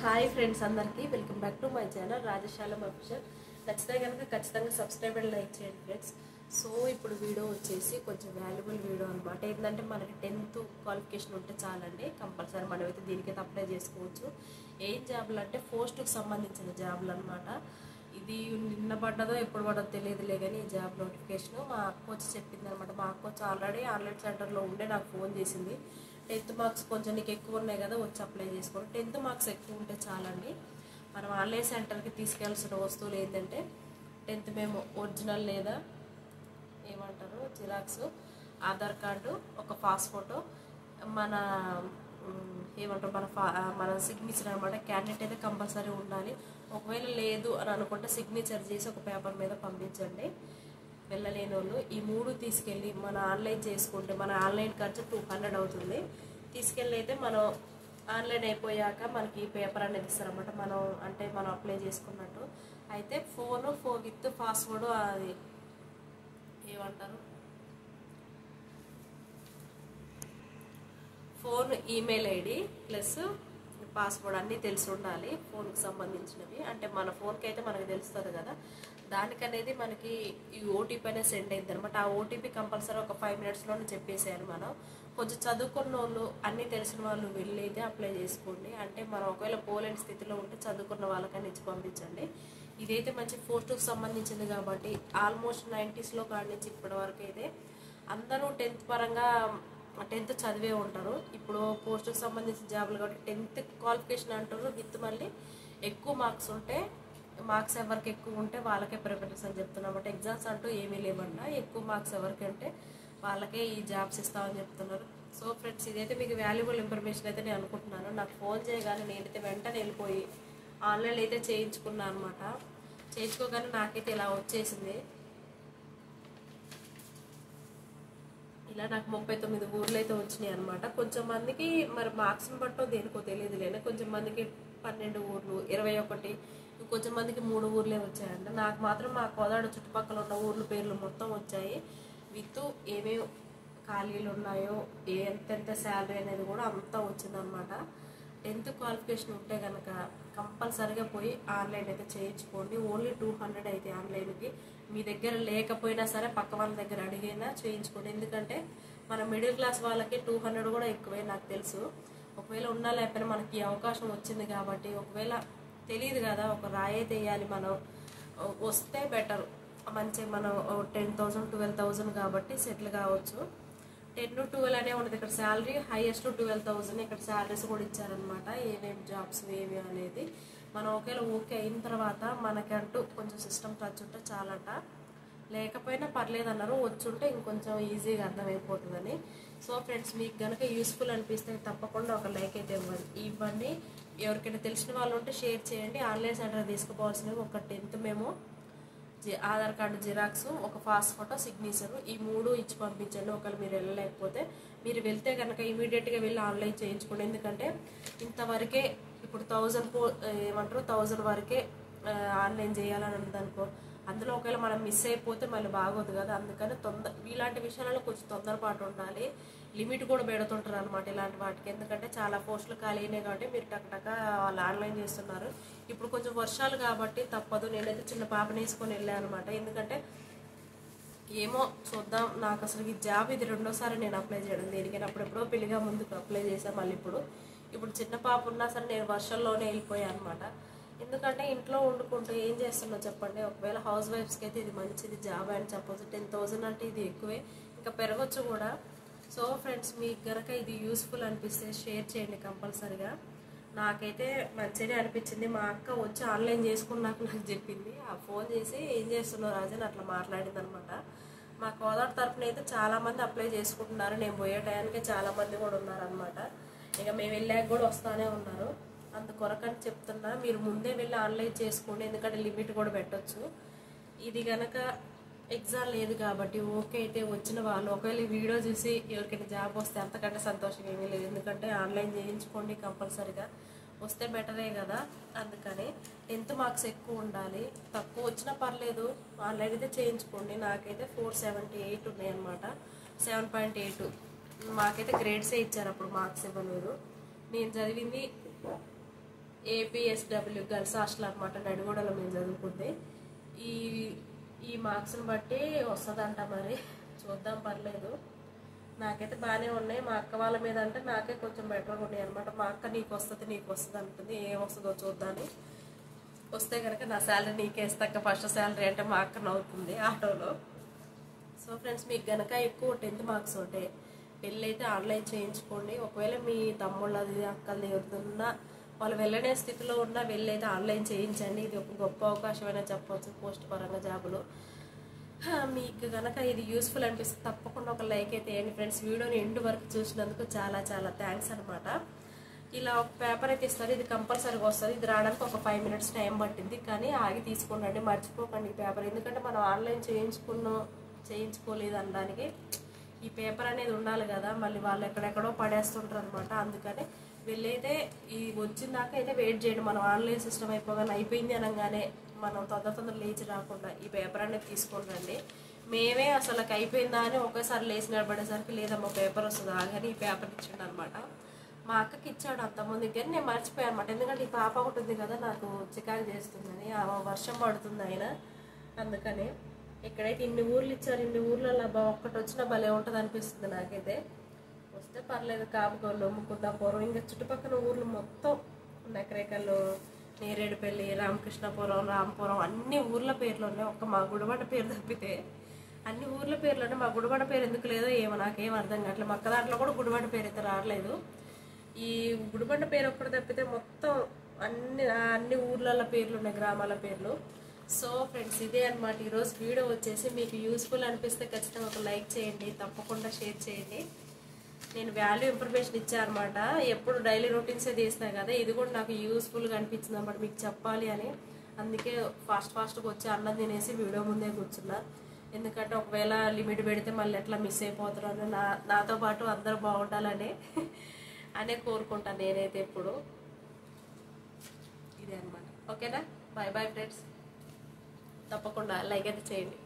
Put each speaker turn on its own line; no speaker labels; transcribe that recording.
Hi friends అందరికీ welcome back to my channel Rajashalam official. నచ్చితే కనుక ఖచ్చితంగా సబ్స్క్రైబ్ అండ్ లైక్ చేయండి ఫ్రెండ్స్. సో ఇప్పుడు వీడియో వచ్చేసి కొంచెం వాల్యుబుల్ వీడియో అనమాట. ఏంటంటే మనకి 10th క్వాలిఫికేషన్ ఉంటే చాలండి, కంపల్సరీ మనమైతే దీనికైతే అప్లై చేసుకోవచ్చు. ఏం జాబ్లు అంటే పోస్టుకు సంబంధించిన జాబ్లు అనమాట. ఇది నిన్న పడ్డదో ఎప్పుడు పడ్డదో తెలియదులే, కానీ ఈ జాబ్ నోటిఫికేషన్ మా అక్క వచ్చి చెప్పింది అనమాట. మా అక్క వచ్చి ఆల్రెడీ ఆన్లైన్ సెంటర్లో ఉండే నాకు ఫోన్ చేసింది. 10th మార్క్స్ కొంచెం నీకు ఎక్కువ ఉన్నాయి కదా, వచ్చి అప్లై చేసుకోండి. 10th మార్క్స్ ఎక్కువ ఉంటే చాలండి. మనం ఆన్లైన్ సెంటర్కి తీసుకెళ్లాల్సిన వస్తువులు ఏంటంటే 10th మేము ఒరిజినల్ లేదా ఏమంటారు జిరాక్స్, ఆధార్ కార్డు, ఒక పాస్ ఫోటో, మన ఏమంటారు మన సిగ్నేచర్ అనమాట. క్యాండిడేట్ అయితే కంపల్సరీ ఉండాలి. ఒకవేళ లేదు అని అనుకుంటే సిగ్నేచర్ చేసి ఒక పేపర్ మీద పంపించండి. వెళ్ళలేని వాళ్ళు ఈ 3 తీసుకెళ్ళి మన ఆన్లైన్ చేసుకుంటే మన ఆన్లైన్ ఖర్చు 200 అవుతుంది. తీసుకెళ్ళి అయితే మనం ఆన్లైన్ అయిపోయాక మనకి పేపర్ అనేది ఇస్తారన్నమాట. మనం అప్లై చేసుకున్నట్టు అయితే ఫోన్ విత్ పాస్వర్డ్, అది ఏమంటారు phone, email ID plus password అన్నీ తెలిసి ఉండాలి. ఫోన్కి సంబంధించినవి అంటే మన ఫోన్కి అయితే మనకు తెలుస్తుంది కదా, దానికనేది మనకి ఈ ఓటీపీ అనేది సెండ్ అయింది అనమాట. ఆ ఓటీపీ కంపల్సరీ ఒక 5 minutesలోనే చెప్పేసేయాలి. మనం కొంచెం చదువుకున్న వాళ్ళు, అన్నీ తెలిసిన వాళ్ళు వెళ్ళి అయితే అప్లై చేసుకోండి. అంటే మనం ఒకవేళ పోలేని స్థితిలో ఉంటే చదువుకున్న వాళ్ళకని ఇచ్చి పంపించండి. ఇదైతే మంచి పోస్టుకు సంబంధించింది కాబట్టి ఆల్మోస్ట్ 90sలో కాడి నుంచి ఇప్పటి వరకు అయితే అందరూ 10th పరంగా 10th చదివే ఉంటారు. ఇప్పుడు పోస్టుకు సంబంధించిన జాబులు కాబట్టి 10th క్వాలిఫికేషన్ అంటారు. విత్ మళ్ళీ ఎక్కువ మార్క్స్ ఉంటే, మార్క్స్ ఎవరికి ఎక్కువ ఉంటే వాళ్ళకే ప్రిఫరెన్స్ అని చెప్తున్నారు. బట్ ఎగ్జామ్స్ అంటూ ఏమీ లేవన్నా, ఎక్కువ మార్క్స్ ఎవరికి అంటే వాళ్ళకే ఈ జాబ్స్ ఇస్తామని చెప్తున్నారు. సో ఫ్రెండ్స్, ఇదైతే మీకు వాల్యుబుల్ ఇన్ఫర్మేషన్ అయితే నేను అనుకుంటున్నాను. నాకు ఫోన్ చేయగానే నేనైతే వెంటనే వెళ్ళిపోయి ఆన్లైన్లో అయితే చేయించుకున్నాను అనమాట. చేయించుకోగానే నాకైతే ఇలా వచ్చేసింది. ఇలా నాకు 39 ఊర్లు అయితే వచ్చినాయి అనమాట. కొంచెం మందికి మరి మార్క్స్ని బట్టో దేనికో తెలియదు లేని, కొంచెం మందికి 12 ఊర్లు, 21, ఇంకొంచెం మందికి 3 ఊర్లే వచ్చాయంట. నాకు మాత్రం మా కోదాడ చుట్టుపక్కల ఉన్న ఊర్ల పేర్లు మొత్తం వచ్చాయి. విత్ ఏమేమి ఖాళీలు ఉన్నాయో, ఎంతెంత శాలరీ అనేది కూడా అంతా వచ్చిందనమాట. 10th క్వాలిఫికేషన్ ఉంటే కనుక కంపల్సరీగా పోయి ఆన్లైన్ అయితే చేయించుకోండి. ఓన్లీ 200 అయితే ఆన్లైన్కి. మీ దగ్గర లేకపోయినా సరే పక్క వాళ్ళ దగ్గర అడిగైనా చేయించుకోండి. ఎందుకంటే మన మిడిల్ క్లాస్ వాళ్ళకి 200 కూడా ఎక్కువే నాకు తెలుసు. ఒకవేళ ఉన్నా లేకపోయినా మనకి ఈ అవకాశం వచ్చింది కాబట్టి, ఒకవేళ తెలియదు కదా, ఒక రాయి అయితే వేయాలి. మనం వస్తే బెటర్, మంచిగా మనం 10,000 12,000 కాబట్టి సెటిల్ కావచ్చు. 10 to 12 అనే ఉండదు ఇక్కడ శాలరీ. హైయెస్ట్ 12,000 ఇక్కడ శాలరీస్ కూడా ఇచ్చారనమాట. ఏమేమి జాబ్స్ ఏమి అనేది మనం ఒకవేళ ఓకే అయిన తర్వాత మనకంటూ కొంచెం సిస్టమ్ టచ్ ఉంటే చాలట. లేకపోయినా పర్లేదు అన్నారు, వచ్చుంటే ఇంకొంచెం ఈజీగా అర్థమైపోతుందని. సో ఫ్రెండ్స్, మీకు కనుక యూస్ఫుల్ అనిపిస్తే తప్పకుండా ఒక లైక్ అయితే ఇవ్వండి. ఎవరికైనా తెలిసిన వాళ్ళు ఉంటే షేర్ చేయండి. ఆన్లైన్ సెంటర్ తీసుకుపోవాల్సినవి ఒక 10th మేము ఆధార్ కార్డు జిరాక్స్, ఒక పాస్ ఫోటో, సిగ్నేచర్, ఈ 3 ఇచ్చి పంపించండి. ఒకవేళ మీరు వెళ్ళలేకపోతే, మీరు వెళ్తే కనుక ఇమీడియట్గా వెళ్ళి ఆన్లైన్ చేయించుకోండి. ఎందుకంటే ఇంతవరకే ఇప్పుడు 1000 వరకే ఆన్లైన్ చేయాలని ఉందనుకో, అందులో ఒకవేళ మనం మిస్ అయిపోతే మళ్ళీ బాగోదు కదా. అందుకని ఇలాంటి విషయాలలో కొంచెం తొందరపాటు ఉండాలి. లిమిట్ కూడా పెడుతుంటారు అనమాట ఇలాంటి వాటికి. ఎందుకంటే చాలా పోస్టులు ఖాళీ అయినాయి కాబట్టి మీరు టక్ వాళ్ళు ఆన్లైన్ చేస్తున్నారు. ఇప్పుడు కొంచెం వర్షాలు కాబట్టి తప్పదు. నేనైతే చిన్న పాపని వేసుకొని వెళ్ళాను అనమాట. ఎందుకంటే ఏమో చూద్దాం, నాకు అసలు ఈ జాబ్ ఇది 2వ సారి నేను అప్లై చేయడం. దేనికైనా అప్పుడెప్పుడో పెళ్లిగా ముందుకు అప్లై చేశాను. మళ్ళీ ఇప్పుడు చిన్న పాప ఉన్నా సరే నేను వర్షంలోనే వెళ్ళిపోయాను అనమాట. ఎందుకంటే ఇంట్లో వండుకుంటూ ఏం చేస్తున్నావు చెప్పండి. ఒకవేళ హౌస్ వైఫ్స్కి అయితే ఇది మంచిది జాబ్ అని చెప్పొచ్చు. 10,000 అంటే ఇది ఎక్కువే, ఇంకా పెరగచ్చు కూడా. సో ఫ్రెండ్స్, మీకు కనుక ఇది యూస్ఫుల్ అనిపిస్తే షేర్ చేయండి కంపల్సరిగా. నాకైతే మంచిగానే అనిపించింది. మా అక్క వచ్చి ఆన్లైన్ చేసుకున్నాక నాకు చెప్పింది. ఆ ఫోన్ చేసి ఏం చేస్తున్నావు రాజు అని అట్లా మాట్లాడింది అనమాట. మా కోదాడ తరఫున అయితే చాలామంది అప్లై చేసుకుంటున్నారు. నేను పోయే టయానికి చాలామంది కూడా ఉన్నారనమాట. ఇక మేము వెళ్ళాక కూడా వస్తూనే ఉన్నారు. అందుకొరకని చెప్తున్నా, మీరు ముందే వెళ్ళి ఆన్లైన్ చేసుకోండి. ఎందుకంటే లిమిట్ కూడా పెట్టచ్చు. ఇది కనుక ఎగ్జామ్ లేదు కాబట్టి ఓకే అయితే వచ్చిన వాళ్ళు ఒకవేళ ఈ వీడియో చూసి ఎవరికైనా జాబ్ వస్తే అంతకంటే సంతోషం ఏమీ లేదు. ఎందుకంటే ఆన్లైన్ చేయించుకోండి కంపల్సరీగా, వస్తే బెటరే కదా. అందుకని 10th మార్క్స్ ఎక్కువ ఉండాలి. తక్కువ వచ్చినా పర్లేదు, ఆన్లైన్ అయితే చేయించుకోండి. నాకైతే 478 ఉన్నాయి అనమాట. 7.8 మాకైతే గ్రేడ్సే ఇచ్చారు, అప్పుడు మార్క్స్ ఇవ్వలేదు. నేను చదివింది ఏపీఎస్డబ్ల్యూ గర్ల్స్ హాస్టల్ అనమాట, నడిగూడలో మేము చదువుకుంది. ఈ ఈ మార్క్స్ని బట్టి వస్తుందంట, మరి చూద్దాం, పర్లేదు. నాకైతే బాగానే ఉన్నాయి. మా అక్క వాళ్ళ మీద అంటే నాకే కొంచెం బెటర్గా ఉన్నాయి అనమాట. మా అక్క నీకు వస్తుంది అంటుంది. ఏం వస్తుందో చూద్దాని. వస్తే కనుక నా శాలరీ నీకే ఇస్తాక ఫస్ట్ శాలరీ అంటే మా అక్క నవ్వుతుంది ఆటోలో. సో ఫ్రెండ్స్, మీకు కనుక ఎక్కువ 10th మార్క్స్ ఉంటే పెళ్ళి అయితే ఆన్లైన్ చేయించుకోండి. ఒకవేళ మీ తమ్ముళ్ళది అక్కలది ఎవరిదన్నా వాళ్ళు వెళ్ళనే స్థితిలో ఉన్నా వెళ్ళి అయితే ఆన్లైన్ చేయించండి. ఇది ఒక గొప్ప అవకాశమైనా చెప్పవచ్చు పోస్ట్ పరంగా జాబులు. మీకు కనుక ఇది యూస్ఫుల్ అనిపిస్తే తప్పకుండా ఒక లైక్ అయితే వేయండి ఫ్రెండ్స్. వీడియోని ఎండ్ వరకు చూసినందుకు చాలా చాలా థ్యాంక్స్ అనమాట. ఇలా ఒక పేపర్ అయితే ఇస్తారు, ఇది కంపల్సరీగా వస్తుంది. ఇది రావడానికి ఒక 5 minutes టైం పట్టింది, కానీ ఆగి తీసుకోండి, మర్చిపోకండి ఈ పేపర్. ఎందుకంటే మనం ఆన్లైన్ చేయించుకోలేదు అనడానికి ఈ పేపర్ అనేది ఉండాలి కదా. మళ్ళీ వాళ్ళు ఎక్కడెక్కడో పడేస్తుంటారు అనమాట. అందుకని వెళ్ళైతే ఈ వచ్చిందాక అయితే వెయిట్ చేయండి. మనం ఆన్లైన్ సిస్టమ్ అయిపోయింది అనగానే మనం తొందర లేచి రాకుండా ఈ పేపర్ అనేది తీసుకుంటండి. మేమే అసలు అయిపోయిందా అని ఒకేసారి లేచి నిలబడేసరికి లేదమ్మా పేపర్ వస్తుంది ఆగని ఈ పేపర్ ఇచ్చిండు అనమాట. మా అక్కకి ఇచ్చాడు అంతమందికి, కానీ నేను మర్చిపోయాను అనమాట. ఎందుకంటే ఈ పాప ఒకటి ఉంది కదా, నాకు చికాకు చేస్తుందని. వర్షం పడుతుంది ఆయన, అందుకని. ఇక్కడైతే ఇన్ని ఊర్లు ఇచ్చారు, ఇన్ని ఊర్లలో ఒక్కటి వచ్చినా భలే ఉంటుంది అనిపిస్తుంది నాకైతే. వస్తే పర్లేదు. కాపుకోళ్ళు, ముకుందాపురం, ఇంకా చుట్టుపక్కల ఊర్లు మొత్తం నకరేకల్లు, నేరేడుపల్లి, రామకృష్ణపురం, రాంపురం అన్ని ఊర్ల పేర్లు ఉన్నాయి. ఒక్క మా గుడిబండ పేరు తప్పితే అన్ని ఊర్ల పేర్లు ఉన్నాయి. మా గుడిబండ పేరు ఎందుకు లేదో ఏమో నాకేం అర్థం కావట్లేదు. మా అక్క దాంట్లో కూడా గుడిబండ పేరు అయితే రావట్లేదు. ఈ గుడిబండ పేరు ఒక్కటి తప్పితే మొత్తం అన్ని ఊర్ల పేర్లు ఉన్నాయి, గ్రామాల పేర్లు. సో ఫ్రెండ్స్, ఇదే అనమాట ఈరోజు వీడియో వచ్చేసి. మీకు యూస్ఫుల్ అనిపిస్తే ఖచ్చితంగా ఒక లైక్ చేయండి, తప్పకుండా షేర్ చేయండి. నేను వాల్యూ ఇన్ఫర్మేషన్ ఇచ్చానమాట. ఎప్పుడు డైలీ రొటీన్సే తీస్తాను కదా, ఇది కూడా నాకు యూస్ఫుల్గా అనిపించింది అన్నమాట మీకు చెప్పాలి అని. అందుకే ఫాస్ట్గా వచ్చి అన్నం తినేసి వీడియో ముందే కూర్చున్నా. ఎందుకంటే ఒకవేళ లిమిట్ పెడితే మళ్ళీ ఎట్లా మిస్ అయిపోతున్నాను, నాతో పాటు అందరూ బాగుండాలని అనే కోరుకుంటాను నేనైతే ఎప్పుడు. ఇదే అనమాట. ఓకేనా, బాయ్ బాయ్ ఫ్రెండ్స్. తప్పకుండా లైక్ అయితే చేయండి.